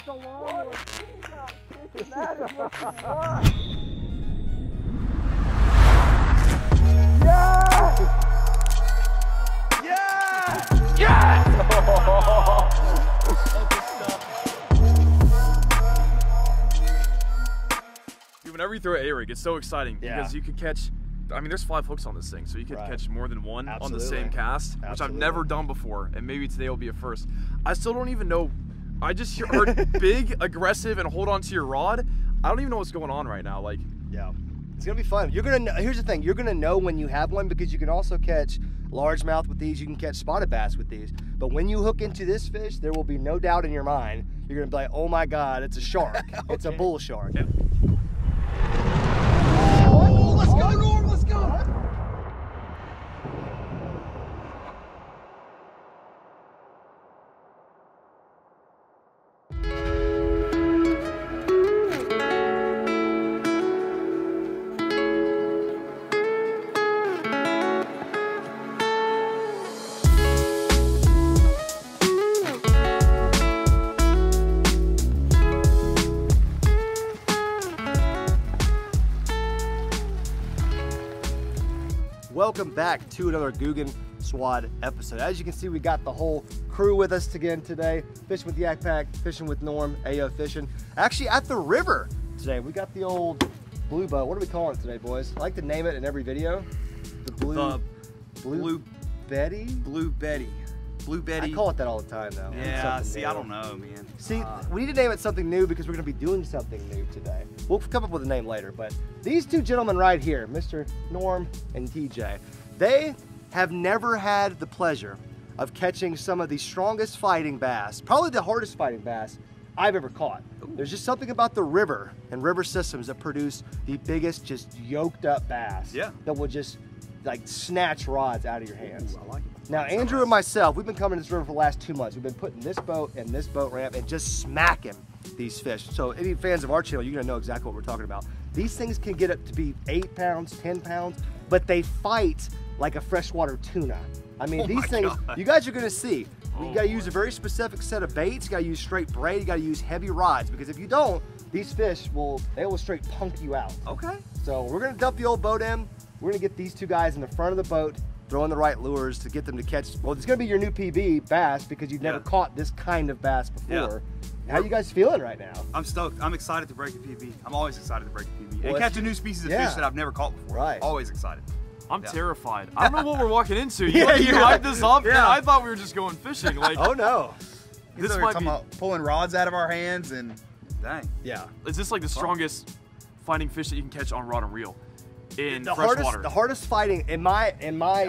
It's a long one. That is looking rough. Yeah! Yeah! Yeah! Dude, whenever you throw an A-rig, it's so exciting because you could catch, I mean, there's 5 hooks on this thing, so you could catch more than one on the same cast, which I've never done before, and maybe today will be a first. I still don't even know. I just heard big, aggressive, and hold on to your rod. I don't even know what's going on right now. Like, yeah, it's gonna be fun. You're gonna know, here's the thing. You're gonna know when you have one because you can also catch largemouth with these. You can catch spotted bass with these. But when you hook into this fish, there will be no doubt in your mind. You're gonna be like, oh my God, it's a shark. It's a bull shark. Yeah. Oh, let's go, Norm. Let's go. Welcome back to another Googan Swad episode. As you can see, we got the whole crew with us again today. Fishing with YakPak, fishing with Norm, AO Fishing. Actually at the river today. We got the old blue boat. What are we calling it today, boys? I like to name it in every video. The Blue Betty? Blue Betty. Blue Betty. I call it that all the time though. Yeah, see, I don't know, man. See, we need to name it something new because we're going to be doing something new today. We'll come up with a name later, but these two gentlemen right here, Mr. Norm and TJ, they have never had the pleasure of catching some of the strongest fighting bass, probably the hardest fighting bass I've ever caught. There's just something about the river and river systems that produce the biggest, just yoked up bass that will just like snatch rods out of your hands. Ooh, I like it. Now, Andrew and myself, we've been coming to this river for the last 2 months. We've been putting this boat and this boat ramp and just smacking these fish. So any fans of our channel, you're gonna know exactly what we're talking about. These things can get up to be 8 pounds, 10 pounds, but they fight like a freshwater tuna. I mean, these things, you guys are gonna see. You gotta use a very specific set of baits. You gotta use straight braid, you gotta use heavy rods, because if you don't, these fish will straight punk you out. Okay. So we're gonna dump the old boat in. We're gonna get these two guys in the front of the boat, throwing the right lures to get them to catch. Well, it's gonna be your new PB bass because you've never caught this kind of bass before. How you guys feeling right now? I'm stoked. I'm excited to break a PB. I'm always excited to break a PB and catch a new species of fish that I've never caught before. Right. Always excited. I'm terrified. I don't know what we're walking into. You hyped this up, and I thought we were just going fishing. Like, oh no, this might be about pulling rods out of our hands and dang. Yeah. Is this like the strongest fighting fish that you can catch on rod and reel in the freshwater? The hardest fighting, in my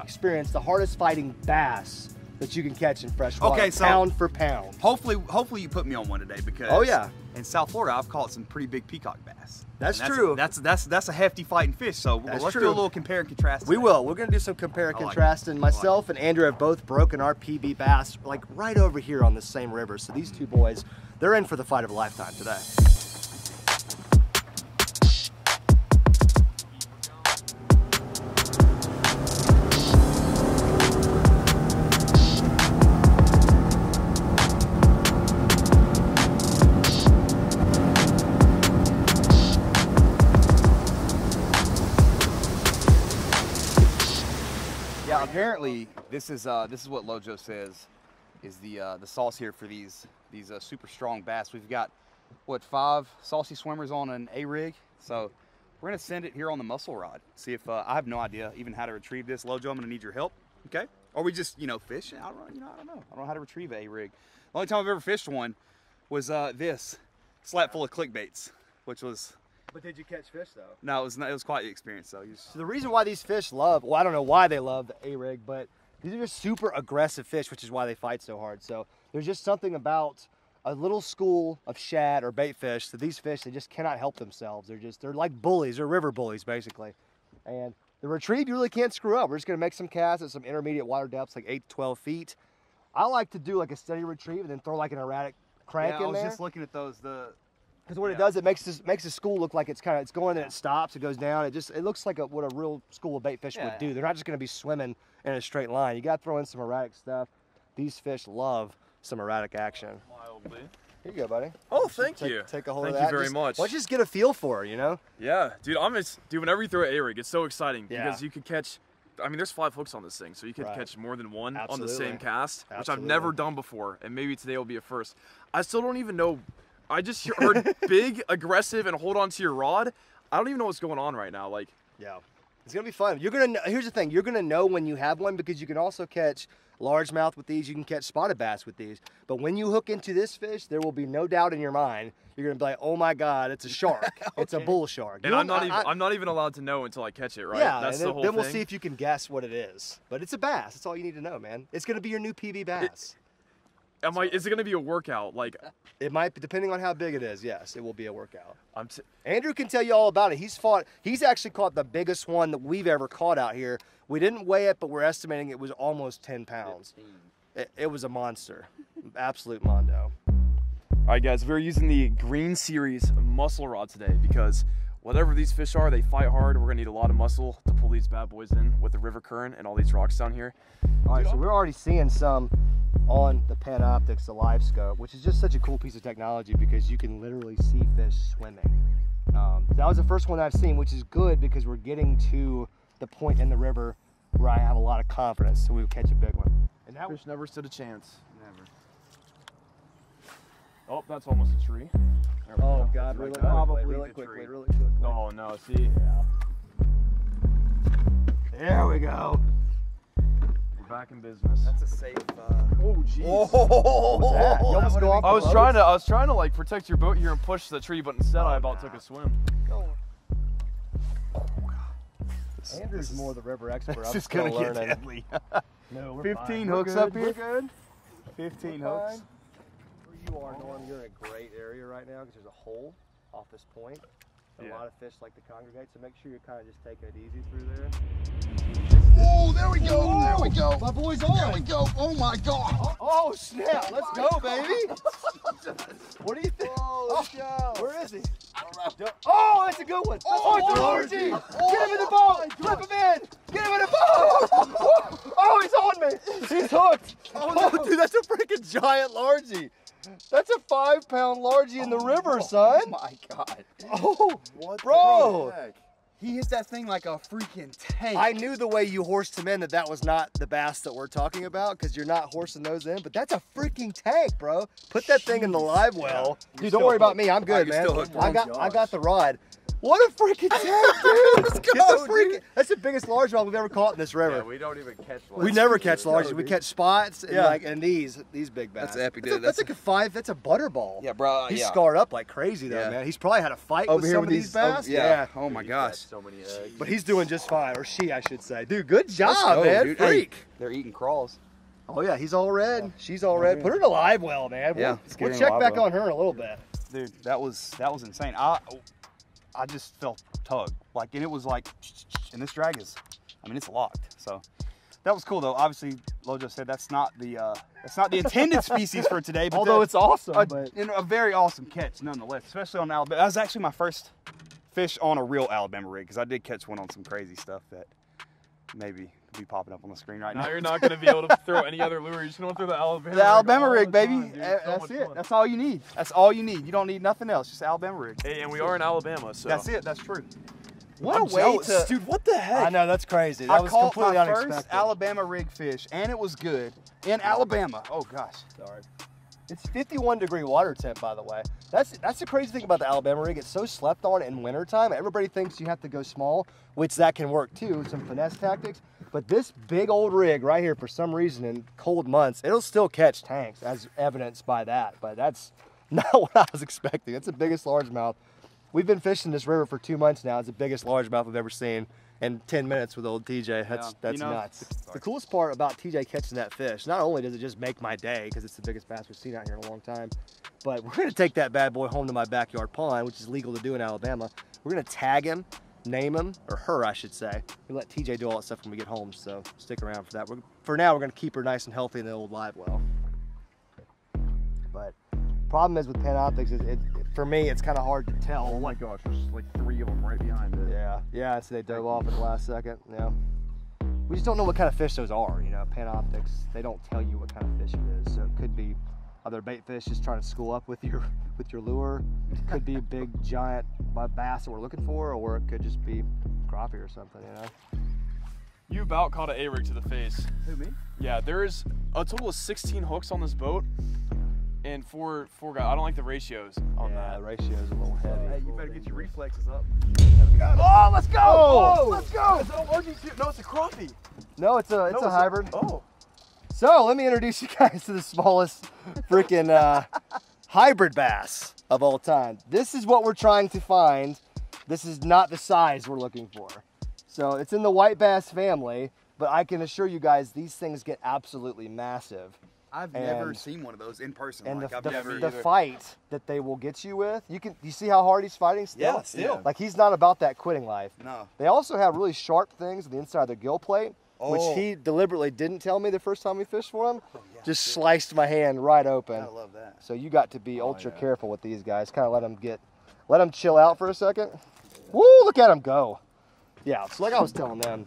experience, the hardest fighting bass that you can catch in freshwater. Okay, so pound for pound. Hopefully you put me on one today because in South Florida I've caught some pretty big peacock bass. That's true. That's a hefty fighting fish. So let's do a little compare and contrast today. We will. We're gonna do some compare and contrast. And myself and Andrew have both broken our PB bass like right over here on the same river. So these two boys, they're in for the fight of a lifetime today. Apparently, this is what Lojo says is the sauce here for these super strong bass. We've got what, 5 saucy swimmers on an A-rig, so we're gonna send it here on the muscle rod. See if I have no idea even how to retrieve this. Lojo, I'm gonna need your help, okay? Or we just fish. I don't know. I don't know how to retrieve an A-rig. The only time I've ever fished one was this slap full of clickbaits, which was. But did you catch fish though? No, it was quite the experience though. So the reason why these fish love, well, I don't know why they love the A-rig, but these are just super aggressive fish, which is why they fight so hard. So there's just something about a little school of shad or bait fish. So these fish, they just cannot help themselves. They're like bullies. They're river bullies basically. And the retrieve, you really can't screw up. We're just gonna make some casts at some intermediate water depths, like 8 to 12 feet. I like to do like a steady retrieve and then throw like an erratic crank in there. I was just looking at those. Because what it does, it makes the school look like it's going and it stops, it goes down. It looks like what a real school of bait fish would do. They're not just going to be swimming in a straight line. You got to throw in some erratic stuff. These fish love some erratic action. Mildly. Here you go, buddy. Oh, thank you. Take a hold of that. that. Thank you very much. Why don't you just get a feel for it, you know? Yeah, dude, dude, whenever you throw an A-rig, it's so exciting because you could catch, I mean, there's 5 hooks on this thing, so you could catch more than one on the same cast, which I've never done before, and maybe today will be a first. I still don't even know. I just heard big, aggressive, and hold on to your rod. I don't even know what's going on right now. Like, yeah, it's gonna be fun. You're gonna. Here's the thing. You're gonna know when you have one because you can also catch largemouth with these. You can catch spotted bass with these. But when you hook into this fish, there will be no doubt in your mind. You're gonna be like, oh my God, it's a shark. It's a bull shark. And I'm not even allowed to know until I catch it, right? Yeah, that's and the whole then thing. we'll see if you can guess what it is. But it's a bass. That's all you need to know, man. It's gonna be your new PB bass. Is it gonna be a workout? Like, it might be, depending on how big it is. Yes, it will be a workout. Andrew can tell you all about it. He's actually caught the biggest one that we've ever caught out here. We didn't weigh it, but we're estimating it was almost 10 pounds. It was a monster, absolute mondo. All right, guys, we're using the Green Series muscle rod today because whatever these fish are, they fight hard. We're gonna need a lot of muscle to pull these bad boys in with the river current and all these rocks down here. All right, so we're already seeing some on the Panoptix, the live scope, which is just such a cool piece of technology because you can literally see fish swimming. That was the first one I've seen, which is good because we're getting to the point in the river where I have a lot of confidence, so we'll catch a big one. And that fish never stood a chance. Never. Oh, that's almost a tree. Oh God, really quickly. Oh no, see? Yeah. There we go. We're back in business. That's a safe. Oh jeez. What was that? You almost go off the boat? I was trying to like protect your boat here and push the tree, but instead I about took a swim. Andrew's more the river expert. This is gonna get deadly. No, we're 15 fine. hooks We're up good. here. We're good. 15 We're hooks. fine. Where you are, Norm, you're in a great area right now because there's a hole off this point. A lot of fish like to congregate, so make sure you're kind of just taking it easy through there. Oh, there we go. Oh, there we go. My boy's on. There we go. Oh my God. Oh snap! Let's go, baby. What do you think? Oh, where is he? I don't know. Oh, that's a good one. Oh, it's a largie. Get him in the boat. Flip him in. Get him in the boat. Oh, he's on me. He's hooked. Oh, dude, that's a freaking giant largie. That's a 5-pound largie in the river, son. Oh my God. Oh, what bro. the heck? He hit that thing like a freaking tank. I knew the way you horsed him in that was not the bass that we're talking about because you're not horsing those in, but that's a freaking tank, bro. Put that thing in the live well. Dude, don't worry about me. I'm good, man. I got the rod. What a freaking tank, dude. Let's go, dude. That's the biggest largemouth we've ever caught in this river. Yeah, we don't even catch largemouth. We never catch largemouth. We catch spots and these big bass. That's epic, dude. That's like a 5. That's a butterball. Yeah, bro. He's scarred up like crazy though, man. He's probably had a fight with some of these bass. Yeah. Oh my gosh. So many eggs. But he's doing just fine, or she, I should say. Dude, good job, man. Dude. Freak. Hey, they're eating crawls. Oh yeah, he's all red. She's all red. Put her in a live well, man. Yeah, We'll check back on her in a little bit. Dude, that was insane. I just felt tug, like, and it was like, and this drag is, I mean, it's locked. So that was cool though. Obviously, Lojo said that's not the intended species for today. But although it's awesome, a very awesome catch nonetheless, especially on Alabama. That was actually my first fish on a real Alabama rig because I did catch one on some crazy stuff that maybe be popping up on the screen right now. Now you're not going to be able to throw any other lure. You're just going to throw the Alabama rig. The Alabama rig, baby. Time, That's it. That's all you need. That's all you need. You don't need nothing else. Just Alabama rig. Hey, and we are in Alabama, so. That's it. That's true. What a way to... Dude, what the heck? I know, that's crazy. That was caught completely my unexpected. first Alabama rig fish, and it was good in Alabama. Oh, gosh. Sorry. It's 51-degree water temp, by the way. That's the crazy thing about the Alabama rig. It's so slept on in wintertime. Everybody thinks you have to go small, which that can work too, some finesse tactics. But this big old rig right here, for some reason, in cold months, it'll still catch tanks, as evidenced by that. But that's not what I was expecting. That's the biggest largemouth. We've been fishing this river for 2 months now. It's the biggest largemouth we've ever seen in 10 minutes with old TJ. That's nuts. The coolest part about TJ catching that fish, not only does it just make my day, because it's the biggest bass we've seen out here in a long time, but we're going to take that bad boy home to my backyard pond, which is legal to do in Alabama. We're going to tag him, name him, or her, I should say. We let TJ do all that stuff when we get home, so stick around for that. For now, we're going to keep her nice and healthy in the old live well. But problem is with Panoptix is for me, it's kind of hard to tell. Oh my gosh, there's like 3 of them right behind it. Yeah, so they dove off at the last second. Yeah. We just don't know what kind of fish those are, you know. Panoptix, they don't tell you what kind of fish it is, so it could be Other bait fish just trying to school up with your lure. Could be a big giant bass that we're looking for, or it could just be crappie or something, you know. You about caught an A-rig to the face. Who, me? Yeah, there's a total of 16 hooks on this boat, and four guys. I don't like the ratios on that. Yeah, the ratio is a little heavy. Hey, you better get your reflexes up. Oh, let's go! Oh, let's go! Is that an RG2? No, it's a crappie. No, it's a hybrid. Oh. So let me introduce you guys to the smallest freaking hybrid bass of all time. This is what we're trying to find. This is not the size we're looking for. So it's in the white bass family, but I can assure you guys these things get absolutely massive. I've never seen one of those in person. And like, the fight that they will get you with, you see how hard he's fighting still? Yeah, still. Like he's not about that quitting life. No. They also have really sharp things on the inside of their gill plate, which Oh. he deliberately didn't tell me the first time we fished for him. Just sliced my hand right open. I love that. So you got to be ultra careful with these guys. Kind of let them chill out for a second. Woo, look at them go. Yeah, so like I was telling them,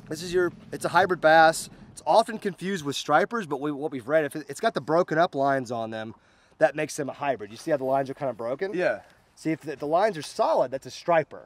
it's a hybrid bass. It's often confused with stripers, but what we've read, if it's got the broken up lines on them, that makes them a hybrid. You see how the lines are kind of broken? Yeah. See, if the lines are solid, that's a striper.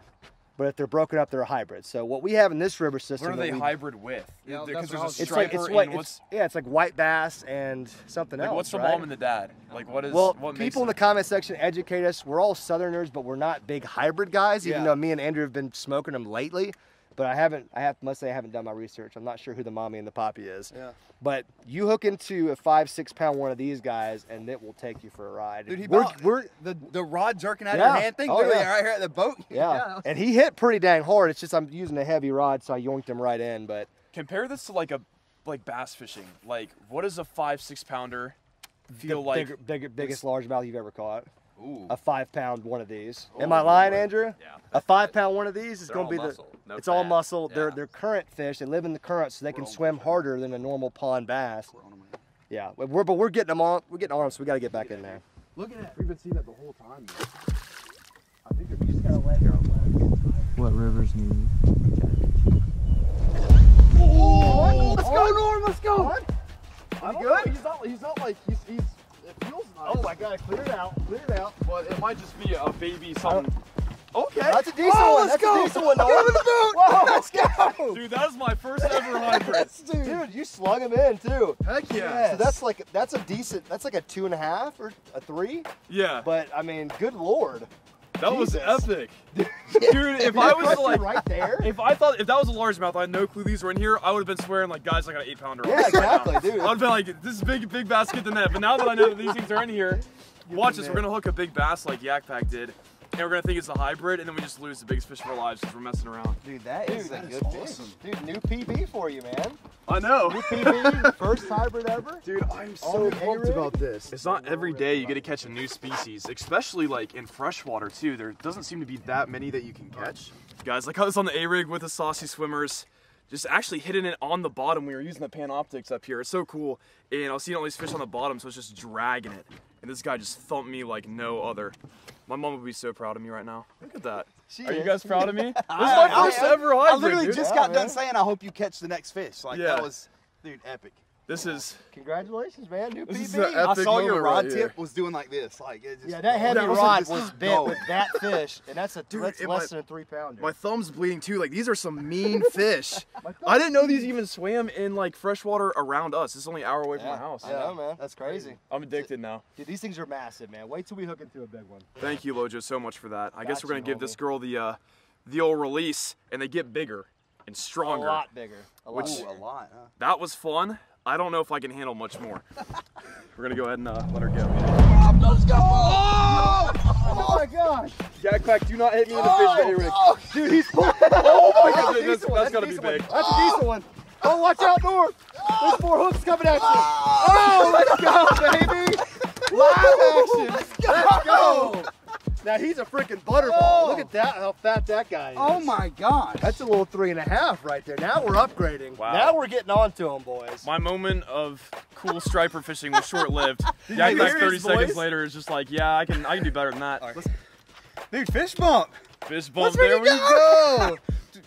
But if they're broken up, they're a hybrid. So what we have in this river system, What are they hybrid with? Yeah, Because that's there's a it's like, striper it's and what's it's like white bass and something else. what's the right? mom and the dad? Like what is Well, what makes people in the them- comment section educate us. We're all Southerners, but we're not big hybrid guys, even though me and Andrew have been smoking them lately. But I must say I haven't done my research. I'm not sure who the mommy and the poppy is. Yeah. But you hook into a 5-6 pound one of these guys, and it will take you for a ride. Dude, we're the rod jerking out of your hand thing, literally right here at the boat. yeah. And he hit pretty dang hard. It's just I'm using a heavy rod, so I yoinked him right in. But compare this to like bass fishing. Like what does a 5-6 pounder feel like? biggest largemouth you've ever caught. Ooh. A 5 pound one of these. Am I lying, Andrew? Yeah. A 5 pound one of these is They're going to be all muscle, no it's all fat. muscle. Yeah. They're current fish. They live in the current, so they can swim harder than a normal pond bass. Yeah, but we're getting them on. We're getting on them, so we got to get back in there. Look at that. We've been seeing that the whole time. I think we just gotta let What rivers need? Oh, let's go, Norm. Let's go. I'm good? He's not like he's it feels nice. Oh my God! Clear it out. Clear it out. But it might just be a baby something. Okay. That's a decent one. That's a decent one, Norm. Whoa, let's go. Dude, that is my first ever hybrid. Dude, you slung him in too. Heck yeah. So that's a decent. That's like a 2.5 or a 3. Yeah. But I mean, good Lord. That was Jesus. epic. Dude, if I was like right there. if that was a largemouth, I had no clue these were in here, I would have been swearing like, guys, I got an 8 pounder. Yeah, exactly, dude. I would have been like, this is big bass, get the net. But now that I know that these things are in here, watch this, we're gonna hook a big bass like YakPak did. And we're gonna think it's a hybrid, and then we just lose the biggest fish of our lives because we're messing around. Dude, that is a good awesome. Dude, new PB for you, man. I know. New PB, first hybrid ever. Dude, I'm so pumped about this. It's not every day you get to catch a new species, especially like in freshwater too. There doesn't seem to be that many that you can catch. Guys, I caught this on the A-rig with the saucy swimmers. Just actually hitting it on the bottom. We were using the Panoptics up here. It's so cool. And I was seeing all these fish on the bottom, so it's just dragging it. And this guy just thumped me like no other. My mom would be so proud of me right now. Look at that. Are you guys proud of me? This is my first ever hybrid, I literally dude. just got done saying I hope you catch the next fish. Like that was, dude, epic. This is. Congratulations, man. New This is PB. an epic I saw your moment rod right tip here. was doing like this. Like it just, Yeah, that heavy that rod just- was bent with that fish, and that's Dude, less than a 3 pounder. My thumb's bleeding too. Like these are some mean fish. I didn't know these even swam in like freshwater around us. This is only an hour away from my house. I know, man. That's crazy. I'm addicted now. Dude, these things are massive, man. Wait till we hook into a big one. Thank you, Lojo, so much for that. I guess we're gonna Gotcha, give this homie. girl the old release, and they get bigger and A stronger. lot bigger. A lot Which- bigger. a lot. Huh? That was fun. I don't know if I can handle much more. We're gonna go ahead and let her go. Let's go! Oh my gosh! YakPak, do not hit me in the fish A-rig. Dude, he's pulling. Oh my That's a goodness, decent one. that's gotta be a decent big. one. That's a decent one. Oh, watch out, Norm. There's 4 hooks coming at you. Oh, let's go, baby. Live action. Let's go. Now he's a freaking butterball. Look at that, how fat that guy is. Oh my gosh! That's a little 3.5 right there. Now we're upgrading. Wow. Now we're getting on to him, boys. My moment of cool striper fishing was short-lived. you YakPak hear 30 his seconds voice? later is just like, yeah, I can do better than that. Dude, fish bump. Fish bump, Let's there we go.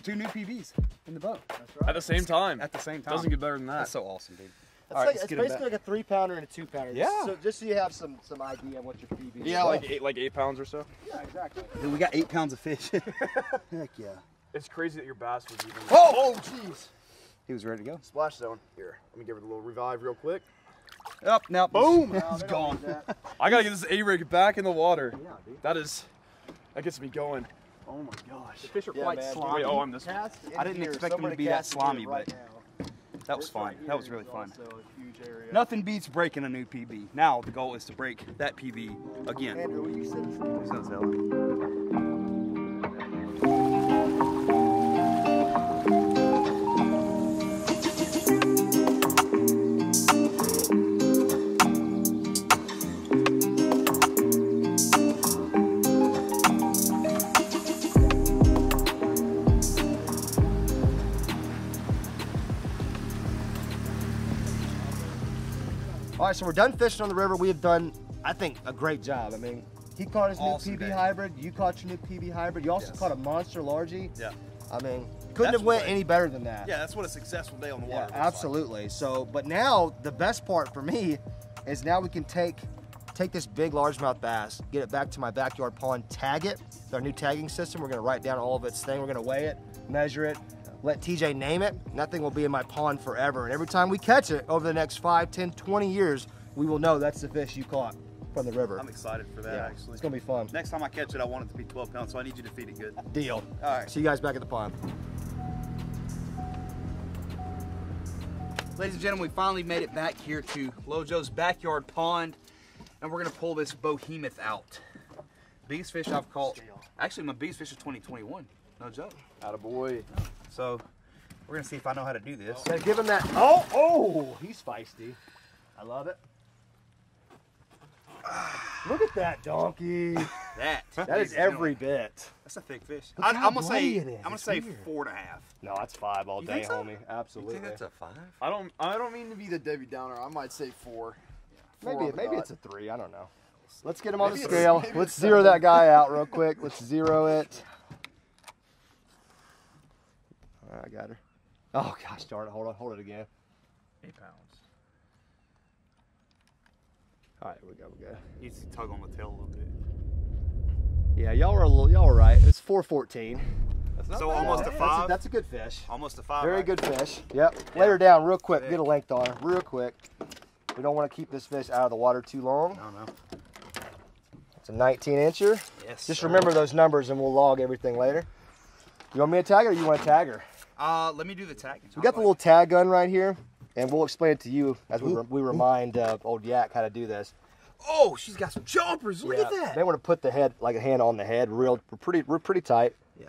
Two new PBs in the boat. At the same time. At the same time. Doesn't get better than that. That's so awesome, dude. It's basically like a 3-pounder and a 2-pounder. Yeah. So just so you have some idea on what your PB is. Yeah, like 8 pounds or so. Yeah, exactly. Dude, we got 8 pounds of fish. Heck yeah. It's crazy that your bass was even. Oh, jeez. He was ready to go. Splash zone. Here, let me give it a little revive real quick. Up now. Boom. It's gone. I gotta get this A-rig back in the water. Yeah, dude. That gets me going. Oh my gosh. The fish are quite slimy. Wait, oh, I'm this one. I didn't expect them to be that slimy, but that was fun. That was really fun. Nothing beats breaking a new PB. Now the goal is to break that PB again. Andrew, will you sit? All right, so we're done fishing on the river. We have done, I think, a great job. I mean, he caught his new PB hybrid. You caught your new PB hybrid. You also caught a monster largie. Yeah. I mean, couldn't have went any better than that. Yeah, that's what a successful day on the water looks absolutely. Like. So, but now the best part for me is now we can take this big largemouth bass, get it back to my backyard pond, tag it with our new tagging system. We're gonna write down all of its thing. We're gonna weigh it, measure it, let TJ name it. Nothing will be in my pond forever. And every time we catch it over the next 5, 10, 20 years, we will know that's the fish you caught from the river. I'm excited for that, actually. It's gonna be fun. Next time I catch it, I want it to be 12 pounds, so I need you to feed it good. Deal. All right. See you guys back at the pond. Ladies and gentlemen, we finally made it back here to Lojo's backyard pond, and we're gonna pull this behemoth out. Biggest fish I've caught. Actually, my biggest fish is 2021. No joke. Attaboy. So we're gonna see if I know how to do this. Gotta give him that. Oh, he's feisty. I love it. Look at that donkey. That is every bit. That's a thick fish. Look I'm gonna say it is. I'm gonna say 4.5. No, that's 5 all day, so? homie. Absolutely. You think that's a 5? I don't mean to be the Debbie Downer. I might say 4. Maybe it's a 3. I don't know. Let's get him on the scale. Let's zero that guy out real quick. Let's zero it. I got her. Oh gosh, darn it! Hold it again. 8 pounds. All right, we go. Needs to tug on the tail a little bit. Yeah, y'all were right. It's 414. So almost a 5. That's a good fish. Almost a 5. Very right? good fish. Yep. Lay her down real quick. Get a length on her real quick. We don't want to keep this fish out of the water too long. No. It's a 19-incher. Yes. Just remember those numbers, and we'll log everything later. You want me to tag her, or you want to tag her? Let me do the tagging. So we got the little tag gun right here, and we'll explain it to you as we remind old Yak how to do this. Oh, she's got some jumpers. Look at that. They want to put the head, like a hand on the head, we're pretty tight. Yeah.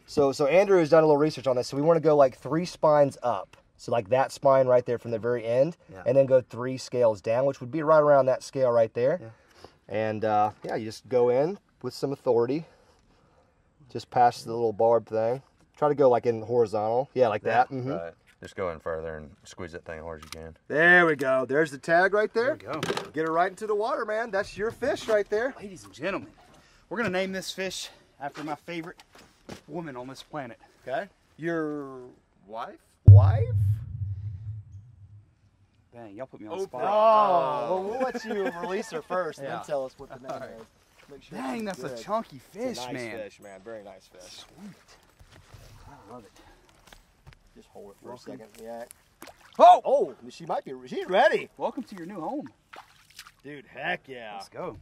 So Andrew has done a little research on this. So we want to go like 3 spines up. So like that spine right there from the very end, and then go 3 scales down, which would be right around that scale right there. Yeah. And yeah, you just go in with some authority, just past the little barb thing. Try to go like in horizontal. Yeah, like that. Mm-hmm. Right. Just go in further and squeeze that thing as hard as you can. There we go. There's the tag right there. There we go. Get her right into the water, man. That's your fish right there. Ladies and gentlemen, we're going to name this fish after my favorite woman on this planet. Okay. Your wife? Dang, y'all put me on the spot. Oh, well, we'll let you release her first and then tell us what the name is. Make sure Dang, that's a chunky fish, it's a nice man. Fish, man. Very nice fish. Sweet. I love it. Just hold it for a second. Yeah. Oh! She's ready. Welcome to your new home. Dude, heck yeah. Let's go.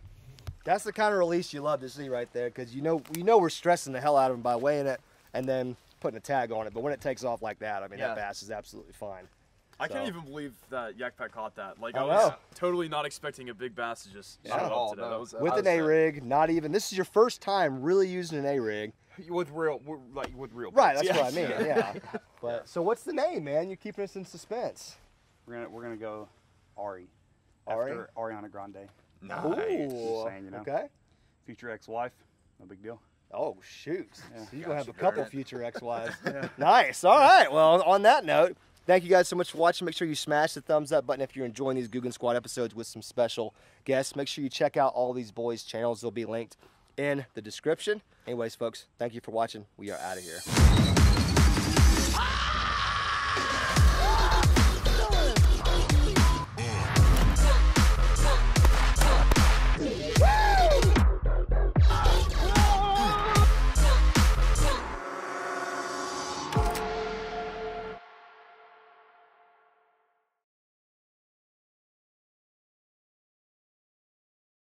That's the kind of release you love to see right there, because you know we're stressing the hell out of him by weighing it and then putting a tag on it. But when it takes off like that, I mean, that bass is absolutely fine. I can't even believe that YakPak caught that. Like, I was totally not expecting a big bass to just show up today. No. With an A-rig, not even. This is your first time really using an A-rig. With real Right, that's what I mean. Yeah. But so what's the name, man? You're keeping us in suspense. We're gonna go Ari. Ari? After Ariana Grande. Nice. Ooh. Saying, you know. Okay. Future ex-wife. No big deal. Oh shoot. Yeah. So you're gonna have a couple future ex-wives. Nice. All right. Well, on that note, thank you guys so much for watching. Make sure you smash the thumbs up button if you're enjoying these Googan Squad episodes with some special guests. Make sure you check out all these boys' channels. They'll be linked in the description. Anyways, folks, thank you for watching. We are out of here.